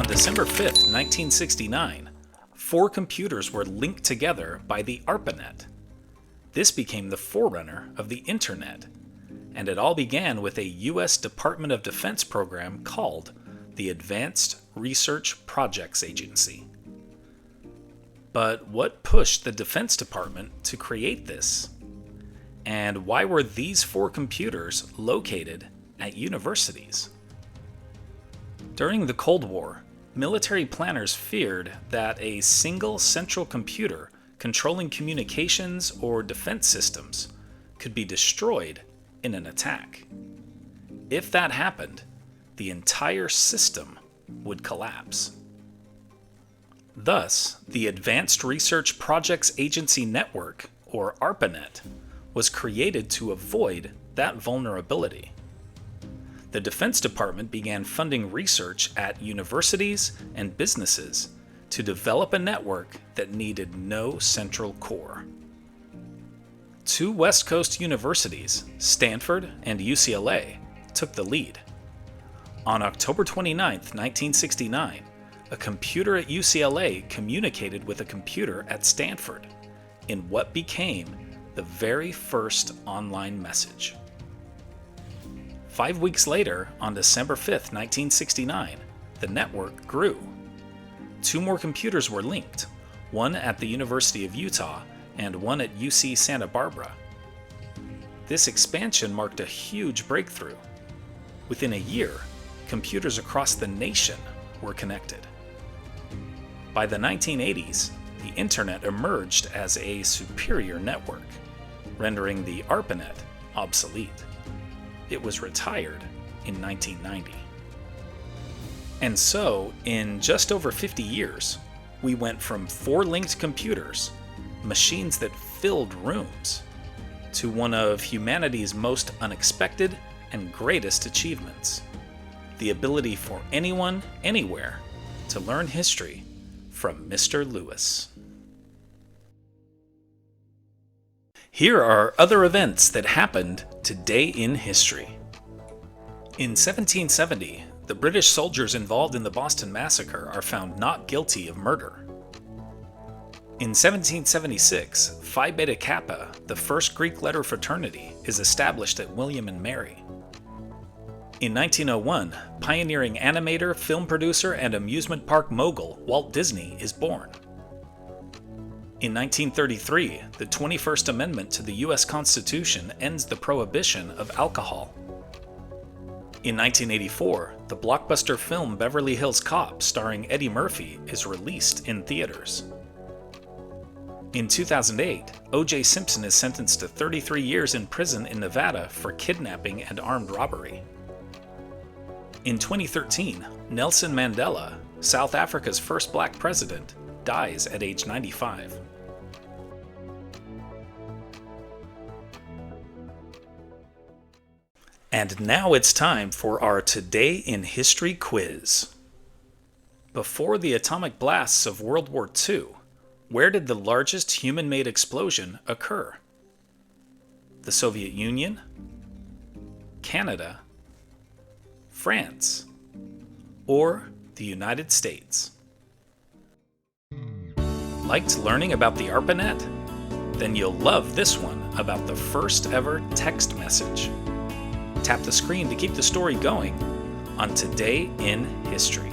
On December 5th, 1969, 4 computers were linked together by the ARPANET. This became the forerunner of the Internet, and it all began with a U.S. Department of Defense program called the Advanced Research Projects Agency. But what pushed the Defense Department to create this? And why were these 4 computers located at universities? During the Cold War, military planners feared that a single central computer controlling communications or defense systems could be destroyed in an attack. If that happened, the entire system would collapse. Thus, the Advanced Research Projects Agency Network, or ARPANET, was created to avoid that vulnerability. The Defense Department began funding research at universities and businesses to develop a network that needed no central core. 2 West Coast universities, Stanford and UCLA, took the lead. On October 29, 1969, a computer at UCLA communicated with a computer at Stanford in what became the very first online message. 5 weeks later, on December 5, 1969, the network grew. 2 more computers were linked, one at the University of Utah and one at UC Santa Barbara. This expansion marked a huge breakthrough. Within a year, computers across the nation were connected. By the 1980s, the Internet emerged as a superior network, rendering the ARPANET obsolete. It was retired in 1990. And so, in just over 50 years, we went from 4 linked computers, machines that filled rooms, to one of humanity's most unexpected and greatest achievements: the ability for anyone, anywhere, to learn history from Mr. Lewis. Here are other events that happened today in history. In 1770, the British soldiers involved in the Boston Massacre are found not guilty of murder. In 1776, Phi Beta Kappa, the first Greek letter fraternity, is established at William and Mary. In 1901, pioneering animator, film producer, and amusement park mogul Walt Disney is born. In 1933, the 21st Amendment to the U.S. Constitution ends the prohibition of alcohol. In 1984, the blockbuster film Beverly Hills Cop starring Eddie Murphy is released in theaters. In 2008, O.J. Simpson is sentenced to 33 years in prison in Nevada for kidnapping and armed robbery. In 2013, Nelson Mandela, South Africa's first black president, dies at age 95. And now it's time for our Today in History quiz. Before the atomic blasts of World War II, where did the largest human-made explosion occur? The Soviet Union? Canada? France? Or the United States? Liked learning about the ARPANET? Then you'll love this one about the first ever text message. Tap the screen to keep the story going on Today in History.